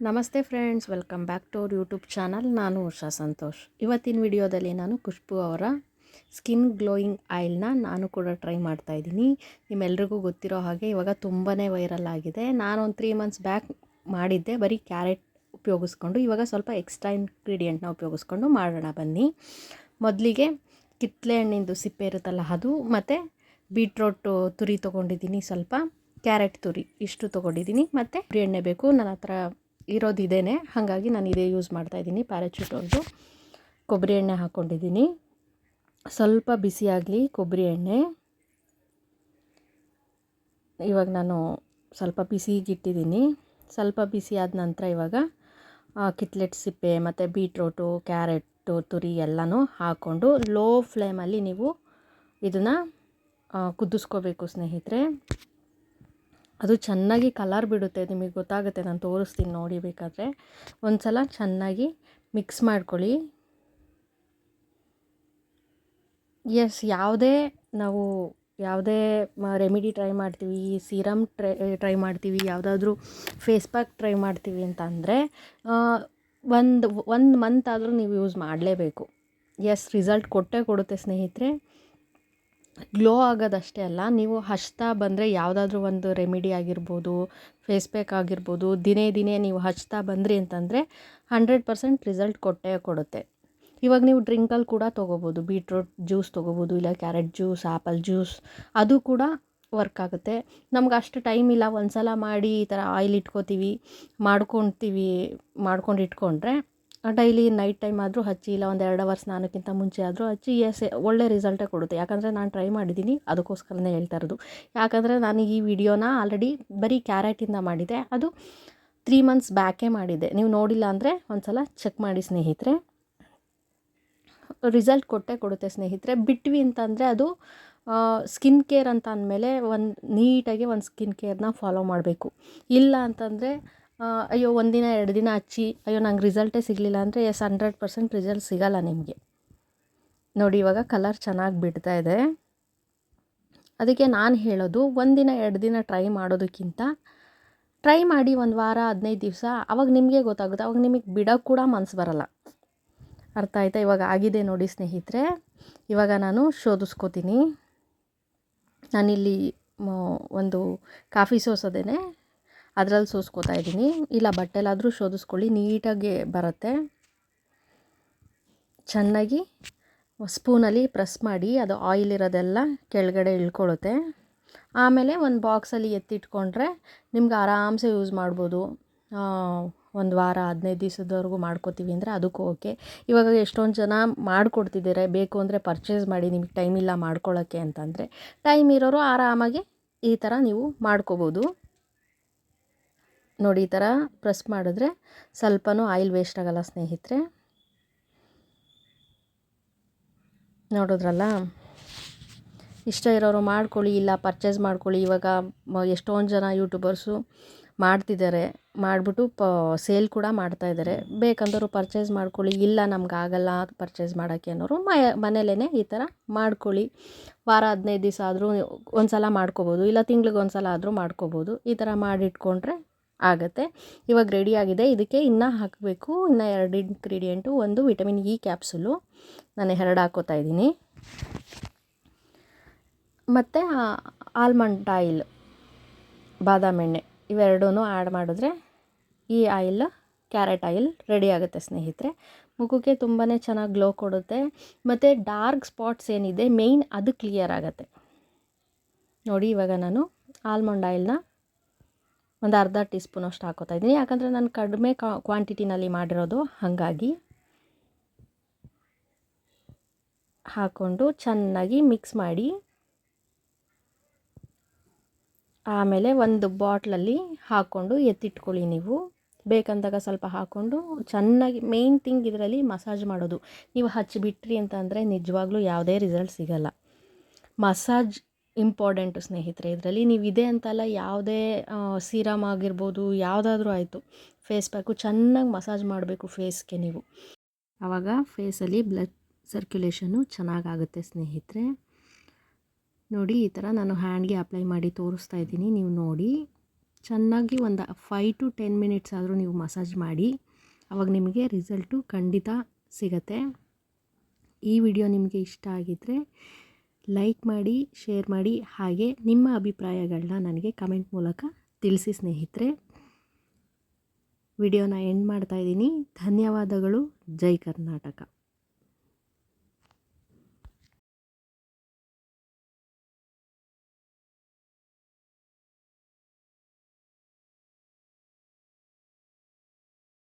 ನಮಸ್ತೆ friends, welcome back to our YouTube channel. ನಾನು ಉಷಾ ಸಂತೋಷ್. ಇವತ್ತಿನ ವಿಡಿಯೋದಲ್ಲಿ ನಾನು ಖುಷ್ಬು ಅವರ ಸ್ಕಿನ್ ಗ್ಲೋಯಿಂಗ್ ಆಯಿಲ್ನ ನಾನು ಕೂಡ ಟ್ರೈ ಮಾಡ್ತಾಯಿದ್ದೀನಿ. ನಿಮ್ಮೆಲ್ರಿಗೂ ಗೊತ್ತಿರೋ ಹಾಗೆ ಇವಾಗ ತುಂಬಾ ವೈರಲ್ ಆಗಿದೆ. ನಾನೊಂದು 3 ಮಂತ್ಸ್ ಬ್ಯಾಕ್ ಮಾಡಿದ್ದೆ, ಬರೀ ಕ್ಯಾರೆಟ್ ಉಪಯೋಗಿಸ್ಕೊಂಡು. ಇವಾಗ ಸ್ವಲ್ಪ ಎಕ್ಸ್ಟ್ರಾ ಇಂಗ್ರೀಡಿಯೆಂಟ್ನ ಉಪಯೋಗಿಸ್ಕೊಂಡು ಮಾಡೋಣ ಬನ್ನಿ. ಮೊದಲಿಗೆ ಕಿತ್ತಳೆ ಹಣ್ಣಿಂದು ಸಿಪ್ಪೆ ಇರುತ್ತಲ್ಲ ಅದು, ಮತ್ತು ಬೀಟ್ರೋಟ್ ತುರಿ ತೊಗೊಂಡಿದ್ದೀನಿ, ಸ್ವಲ್ಪ ಕ್ಯಾರೆಟ್ ತುರಿ ಇಷ್ಟು ತೊಗೊಂಡಿದ್ದೀನಿ, ಮತ್ತು ಎಣ್ಣೆ ಬೇಕು. ನನ್ನ ಹತ್ರ ಇರೋದು ಇದೇನೆ, ಹಾಗಾಗಿ ನಾನು ಇದೇ ಯೂಸ್ ಮಾಡ್ತಾಯಿದ್ದೀನಿ. ಪ್ಯಾರಾಚೂಟ್ ಕೊಬ್ಬರಿ ಎಣ್ಣೆ ಹಾಕ್ಕೊಂಡಿದ್ದೀನಿ. ಸ್ವಲ್ಪ ಬಿಸಿ ಆಗಲಿ ಕೊಬ್ಬರಿ ಎಣ್ಣೆ. ಇವಾಗ ನಾನು ಸ್ವಲ್ಪ ಬಿಸಿಗಿಟ್ಟಿದ್ದೀನಿ. ಸ್ವಲ್ಪ ಬಿಸಿ ಆದ ನಂತರ ಇವಾಗ ಕಿತ್ಲೆಟ್ ಸಿಪ್ಪೆ ಮತ್ತು ಬೀಟ್ರೋಟು, ಕ್ಯಾರೆಟು ತುರಿ ಎಲ್ಲನೂ ಹಾಕ್ಕೊಂಡು ಲೋ ಫ್ಲೇಮಲ್ಲಿ ನೀವು ಇದನ್ನು ಕುದಿಸ್ಕೋಬೇಕು ಸ್ನೇಹಿತರೆ. ಅದು ಚೆನ್ನಾಗಿ ಕಲರ್ ಬಿಡುತ್ತೆ, ನಿಮಗೆ ಗೊತ್ತಾಗುತ್ತೆ. ನಾನು ತೋರಿಸ್ತೀನಿ ನೋಡಿ. ಬೇಕಾದರೆ ಒಂದು ಸಲ ಚೆನ್ನಾಗಿ ಮಿಕ್ಸ್ ಮಾಡ್ಕೊಳ್ಳಿ. ಯಾವುದೇ ರೆಮಿಡಿ ಟ್ರೈ ಮಾಡ್ತೀವಿ, ಸೀರಮ್ ಟ್ರೈ ಮಾಡ್ತೀವಿ, ಯಾವುದಾದ್ರೂ ಫೇಸ್ ಪ್ಯಾಕ್ ಟ್ರೈ ಮಾಡ್ತೀವಿ ಅಂತ ಅಂದರೆ ಒಂದು ಮಂತ್ ಆದರೂ ನೀವು ಯೂಸ್ ಮಾಡಲೇಬೇಕು. ರಿಸಲ್ಟ್ ಕೊಡುತ್ತೆ ಸ್ನೇಹಿತರೆ. ಗ್ಲೋ ಆಗೋದಷ್ಟೇ ಅಲ್ಲ, ನೀವು ಹಚ್ತಾ ಬಂದರೆ ಯಾವುದಾದ್ರೂ ಒಂದು ರೆಮಿಡಿ ಆಗಿರ್ಬೋದು, ಫೇಸ್ ಪ್ಯಾಕ್ ಆಗಿರ್ಬೋದು, ದಿನೇ ನೀವು ಹಚ್ತಾ ಬಂದ್ರಿ ಅಂತಂದರೆ 100% ರಿಸಲ್ಟ್ ಕೊಡುತ್ತೆ. ಇವಾಗ ನೀವು ಡ್ರಿಂಕಲ್ಲಿ ಕೂಡ ತೊಗೋಬೋದು. ಬೀಟ್ರೋಟ್ ಜ್ಯೂಸ್ ತೊಗೋಬೋದು, ಇಲ್ಲ ಕ್ಯಾರೆಟ್ ಜ್ಯೂಸ್, ಆ್ಯಪಲ್ ಜ್ಯೂಸ್, ಅದು ಕೂಡ ವರ್ಕ್ ಆಗುತ್ತೆ. ನಮ್ಗೆ ಅಷ್ಟು ಟೈಮ್ ಇಲ್ಲ, ಒಂದು ಸಲ ಮಾಡಿ ಈ ಥರ ಆಯಿಲ್ ಮಾಡ್ಕೊಂಡು ಇಟ್ಕೊಂಡ್ರೆ ಡೈಲಿ ನೈಟ್ ಟೈಮ್ ಆದರೂ ಹಚ್ಚಿ, ಇಲ್ಲ ಒಂದು 2 ಅವರ್ ಸ್ನಾನಕ್ಕಿಂತ ಮುಂಚೆ ಆದರೂ ಹಚ್ಚಿ, ಒಳ್ಳೆ ರಿಸಲ್ಟೇ ಕೊಡುತ್ತೆ. ಯಾಕಂದರೆ ನಾನು ಟ್ರೈ ಮಾಡಿದ್ದೀನಿ, ಅದಕ್ಕೋಸ್ಕರನೇ ಹೇಳ್ತಾ ಇರೋದು. ಯಾಕಂದರೆ ನಾನು ಈ ವಿಡಿಯೋನ ಆಲ್ರೆಡಿ ಬರೀ ಕ್ಯಾರೆಟಿಂದ ಮಾಡಿದ್ದೆ, ಅದು 3 ಮಂತ್ಸ್ ಬ್ಯಾಕೇ ಮಾಡಿದ್ದೆ. ನೀವು ನೋಡಿಲ್ಲ ಅಂದರೆ ಒಂದು ಸಲ ಚೆಕ್ ಮಾಡಿ ಸ್ನೇಹಿತರೆ. ರಿಸಲ್ಟ್ ಕೊಡುತ್ತೆ ಸ್ನೇಹಿತರೆ. ಬಿಟ್ವಿ ಅಂತಂದರೆ ಅದು ಸ್ಕಿನ್ ಕೇರ್ ಅಂತ ಅಂದಮೇಲೆ ನೀಟಾಗಿ ಒಂದು ಸ್ಕಿನ್ ಕೇರ್ನ ಫಾಲೋ ಮಾಡಬೇಕು. ಇಲ್ಲ ಅಂತಂದರೆ ಅಯ್ಯೋ 1 ದಿನ 2 ದಿನ ಹಚ್ಚಿ ಅಯ್ಯೋ ನಂಗೆ ರಿಸಲ್ಟೇ ಸಿಗಲಿಲ್ಲ ಅಂದರೆ 100% ರಿಸಲ್ಟ್ ಸಿಗಲ್ಲ ನಿಮಗೆ. ನೋಡಿ, ಇವಾಗ ಕಲರ್ ಚೆನ್ನಾಗಿ ಬಿಡ್ತಾ ಇದೆ. ಅದಕ್ಕೆ ನಾನು ಹೇಳೋದು, 1 ದಿನ 2 ದಿನ ಟ್ರೈ ಮಾಡೋದಕ್ಕಿಂತ ಟ್ರೈ ಮಾಡಿ 1 ವಾರ 15 ದಿವಸ, ಅವಾಗ ನಿಮಗೆ ಗೊತ್ತಾಗುತ್ತೆ. ಅವಾಗ ನಿಮಗೆ ಬಿಡೋಕ್ಕೆ ಕೂಡ ಮನಸ್ಸು ಬರಲ್ಲ. ಅರ್ಥ ಆಯ್ತಾ? ಇವಾಗ ಆಗಿದೆ ನೋಡಿ ಸ್ನೇಹಿತರೆ. ಇವಾಗ ನಾನು ಶೋಧಿಸ್ಕೋತೀನಿ. ನಾನಿಲ್ಲಿ ಒಂದು ಕಾಫಿ ಸೋಸೋದೇನೆ ಅದರಲ್ಲಿ ಸೋಸ್ಕೋತಾ ಇದ್ದೀನಿ. ಇಲ್ಲ ಬಟ್ಟೆಲಾದರೂ ಶೋಧಿಸ್ಕೊಳ್ಳಿ, ನೀಟಾಗಿ ಬರುತ್ತೆ. ಚೆನ್ನಾಗಿ ಸ್ಪೂನಲ್ಲಿ ಪ್ರೆಸ್ ಮಾಡಿ, ಅದು ಆಯಿಲ್ ಇರೋದೆಲ್ಲ ಕೆಳಗಡೆ ಇಳ್ಕೊಳ್ಳುತ್ತೆ. ಆಮೇಲೆ ಒಂದು ಬಾಕ್ಸಲ್ಲಿ ಎತ್ತಿಟ್ಕೊಂಡ್ರೆ ನಿಮ್ಗೆ ಆರಾಮ್ಸೆ ಯೂಸ್ ಮಾಡ್ಬೋದು. 1 ವಾರ 15 ದಿವಸದವರೆಗೂ ಮಾಡ್ಕೋತೀವಿ ಅಂದರೆ ಅದಕ್ಕೂ ಓಕೆ. ಇವಾಗ ಎಷ್ಟೊಂದು ಜನ ಮಾಡಿಕೊಡ್ತಿದ್ದಾರೆ, ಬೇಕು ಅಂದರೆ ಪರ್ಚೇಸ್ ಮಾಡಿ, ನಿಮಗೆ ಟೈಮ್ ಇಲ್ಲ ಮಾಡ್ಕೊಳ್ಳೋಕ್ಕೆ ಅಂತಂದರೆ. ಟೈಮ್ ಇರೋರು ಆರಾಮಾಗಿ ಈ ಥರ ನೀವು ಮಾಡ್ಕೋಬೋದು. ನೋಡಿ, ಈ ಥರ ಪ್ರೆಸ್ ಮಾಡಿದ್ರೆ ಸ್ವಲ್ಪನೂ ಆಯಿಲ್ ವೇಸ್ಟ್ ಆಗೋಲ್ಲ ಸ್ನೇಹಿತರೆ. ನೋಡಿದ್ರಲ್ಲ? ಇಷ್ಟ ಇರೋರು ಮಾಡ್ಕೊಳ್ಳಿ, ಇಲ್ಲ ಪರ್ಚೇಸ್ ಮಾಡ್ಕೊಳ್ಳಿ. ಇವಾಗ ಎಷ್ಟೊಂದು ಜನ ಯೂಟ್ಯೂಬರ್ಸು ಮಾಡ್ತಿದ್ದಾರೆ, ಮಾಡಿಬಿಟ್ಟು ಸೇಲ್ ಕೂಡ ಮಾಡ್ತಾಯಿದ್ದಾರೆ. ಬೇಕಂದವರು ಪರ್ಚೇಸ್ ಮಾಡ್ಕೊಳ್ಳಿ. ಇಲ್ಲ ನಮಗಾಗಲ್ಲ ಪರ್ಚೇಸ್ ಮಾಡೋಕ್ಕೆ ಅನ್ನೋರು ಮನೇಲೇ ಈ ಥರ ಮಾಡ್ಕೊಳ್ಳಿ. ವಾರ 15 ದಿವಸ ಆದರೂ ಒಂದು ಸಲ ಮಾಡ್ಕೋಬೋದು, ಇಲ್ಲ ತಿಂಗ್ಳಿಗೆ ಒಂದು ಸಲ ಆದರೂ ಮಾಡ್ಕೋಬೋದು. ಈ ಥರ ಮಾಡಿಟ್ಕೊಂಡ್ರೆ ಆಗುತ್ತೆ. ಇವಾಗ ರೆಡಿಯಾಗಿದೆ. ಇದಕ್ಕೆ ಇನ್ನೂ ಹಾಕಬೇಕು, ಇನ್ನೂ 2 ಇಂಗ್ರೀಡಿಯೆಂಟು. ಒಂದು ವಿಟಮಿನ್ ಇ ಕ್ಯಾಪ್ಸುಲು, ನಾನು 2 ಹಾಕ್ಕೋತಾ ಇದ್ದೀನಿ. ಮತ್ತು ಆಲ್ಮಂಡ್ ಆಯಿಲ್, ಬಾದಾಮಿ ಎಣ್ಣೆ, ಇವೆರಡೂ ಆ್ಯಡ್ ಮಾಡಿದ್ರೆ ಈ ಆಯಿಲ್, ಕ್ಯಾರೆಟ್ ಆಯಿಲ್ ರೆಡಿ ಆಗುತ್ತೆ ಸ್ನೇಹಿತರೆ. ಮುಖಕ್ಕೆ ತುಂಬಾ ಚೆನ್ನಾಗಿ ಗ್ಲೋ ಕೊಡುತ್ತೆ. ಮತ್ತು ಡಾರ್ಕ್ ಸ್ಪಾಟ್ಸ್ ಏನಿದೆ ಮೇಯ್ನ್, ಅದು ಕ್ಲಿಯರ್ ಆಗುತ್ತೆ. ನೋಡಿ, ಇವಾಗ ನಾನು ಆಲ್ಮಂಡ್ ಆಯಿಲ್ನ ಒಂದು ಅರ್ಧ ಟೀ ಸ್ಪೂನ್ ಅಷ್ಟು ಹಾಕ್ಕೋತಾ ಇದ್ದೀನಿ. ಯಾಕಂದರೆ ನಾನು ಕಡಿಮೆ ಕ್ವಾಂಟಿಟಿನಲ್ಲಿ ಮಾಡಿರೋದು, ಹಾಗಾಗಿ ಹಾಕ್ಕೊಂಡು ಚೆನ್ನಾಗಿ ಮಿಕ್ಸ್ ಮಾಡಿ, ಆಮೇಲೆ ಒಂದು ಬಾಟ್ಲಲ್ಲಿ ಹಾಕ್ಕೊಂಡು ಎತ್ತಿಟ್ಕೊಳ್ಳಿ. ನೀವು ಬೇಕಂದಾಗ ಸ್ವಲ್ಪ ಹಾಕ್ಕೊಂಡು ಚೆನ್ನಾಗಿ, ಮೇಯ್ನ್ ಥಿಂಗ್ ಇದರಲ್ಲಿ ಮಸಾಜ್ ಮಾಡೋದು. ನೀವು ಹಚ್ಚಿಬಿಟ್ರಿ ಅಂತಂದರೆ ನಿಜವಾಗ್ಲೂ ಯಾವುದೇ ರಿಸಲ್ಟ್ ಸಿಗಲ್ಲ. ಮಸಾಜ್ ಇಂಪಾರ್ಟೆಂಟು ಸ್ನೇಹಿತರೆ ಇದರಲ್ಲಿ. ನೀವು ಇದೆ ಅಂತಲ್ಲ, ಯಾವುದೇ ಸೀರಮ್ ಆಗಿರ್ಬೋದು, ಯಾವುದಾದ್ರೂ ಆಯಿತು, ಫೇಸ್ ಪ್ಯಾಕು ಚೆನ್ನಾಗಿ ಮಸಾಜ್ ಮಾಡಬೇಕು ಫೇಸ್ಗೆ ನೀವು. ಆವಾಗ ಫೇಸಲ್ಲಿ ಬ್ಲಡ್ ಸರ್ಕ್ಯುಲೇಷನ್ನು ಚೆನ್ನಾಗಾಗುತ್ತೆ ಸ್ನೇಹಿತರೆ. ನೋಡಿ, ಈ ಥರ ನಾನು ಹ್ಯಾಂಡ್ಗೆ ಅಪ್ಲೈ ಮಾಡಿ ತೋರಿಸ್ತಾ ಇದ್ದೀನಿ, ನೀವು ನೋಡಿ. ಚೆನ್ನಾಗಿ ಒಂದು 5 to 10 ಮಿನಿಟ್ಸ್ ಆದರೂ ನೀವು ಮಸಾಜ್ ಮಾಡಿ. ಆವಾಗ ನಿಮಗೆ ರಿಸಲ್ಟು ಖಂಡಿತ ಸಿಗತ್ತೆ. ಈ ವಿಡಿಯೋ ನಿಮಗೆ ಇಷ್ಟ ಆಗಿದ್ದರೆ ಲೈಕ್ ಮಾಡಿ, ಶೇರ್ ಮಾಡಿ, ಹಾಗೆ ನಿಮ್ಮ ಅಭಿಪ್ರಾಯಗಳನ್ನ ನನಗೆ ಕಮೆಂಟ್ ಮೂಲಕ ತಿಳಿಸಿ ಸ್ನೇಹಿತರೆ. ವಿಡಿಯೋನ ಎಂಡ್ ಮಾಡ್ತಾಯಿದ್ದೀನಿ. ಧನ್ಯವಾದಗಳು. ಜೈ ಕರ್ನಾಟಕ.